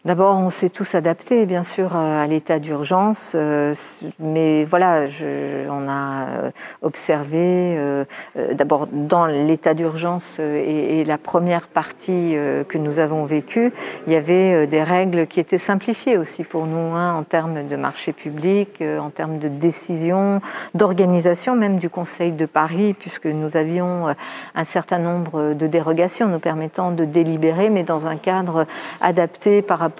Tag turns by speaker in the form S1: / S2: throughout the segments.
S1: D'abord, on s'est tous adaptés, bien sûr, à l'état d'urgence, mais voilà, on a observé, d'abord dans l'état d'urgence et la première partie que nous avons vécue, il y avait des règles qui étaient simplifiées aussi pour nous, en termes de marché public, en termes de décision, d'organisation même du Conseil de Paris, puisque nous avions un certain nombre de dérogations nous permettant de délibérer, mais dans un cadre adapté par rapport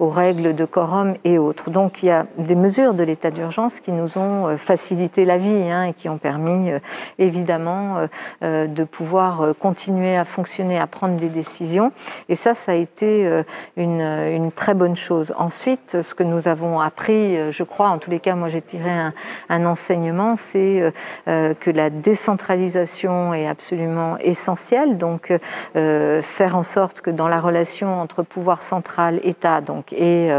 S1: aux règles de quorum et autres. Donc il y a des mesures de l'état d'urgence qui nous ont facilité la vie et qui ont permis évidemment de pouvoir continuer à fonctionner, à prendre des décisions. Et ça a été une très bonne chose. Ensuite, ce que nous avons appris, je crois, en tous les cas, moi j'ai tiré un enseignement, c'est que la décentralisation est absolument essentielle. Donc faire en sorte que dans la relation entre pouvoir central, État et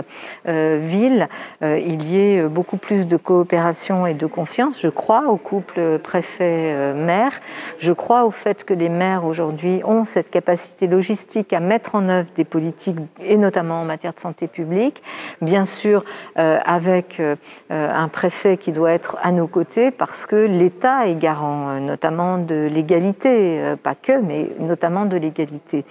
S1: ville, il y ait beaucoup plus de coopération et de confiance. Je crois au couple préfet-maire. Je crois au fait que les maires aujourd'hui ont cette capacité logistique à mettre en œuvre des politiques, et notamment en matière de santé publique. Bien sûr, avec un préfet qui doit être à nos côtés parce que l'État est garant, notamment de l'égalité, pas que, mais notamment de l'égalité.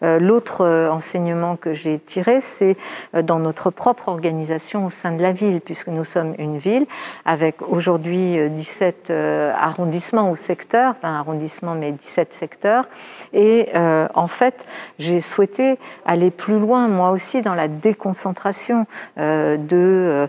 S1: L'autre enseignement que j'ai tiré, c'est dans notre propre organisation au sein de la ville, puisque nous sommes une ville avec aujourd'hui 17 arrondissements ou secteurs, 20 arrondissements mais 17 secteurs. Et en fait, j'ai souhaité aller plus loin, moi aussi, dans la déconcentration des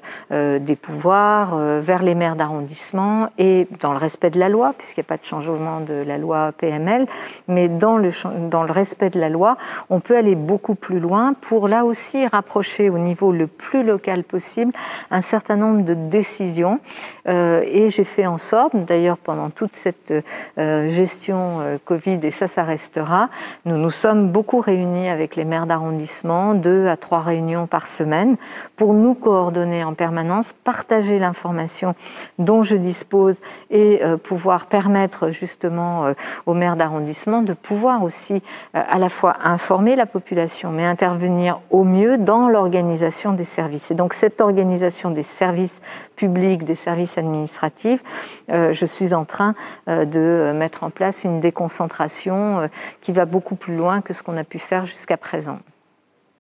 S1: pouvoirs vers les maires d'arrondissement et dans le respect de la loi, puisqu'il n'y a pas de changement de la loi PML, mais dans le respect de la loi, on peut aller beaucoup plus loin pour là aussi rapprocher au niveau le plus local possible un certain nombre de décisions. Et j'ai fait en sorte, d'ailleurs pendant toute cette gestion Covid, et ça restera, nous nous sommes beaucoup réunis avec les maires d'arrondissement, 2 à 3 réunions par semaine, pour nous coordonner en permanence, partager l'information dont je dispose et pouvoir permettre justement aux maires d'arrondissement de pouvoir aussi à la fois informer la population, mais intervenir au mieux dans l'organisation des services. Et donc cette organisation des services publics, des services administratifs, je suis en train de mettre en place une déconcentration qui va beaucoup plus loin que ce qu'on a pu faire jusqu'à présent.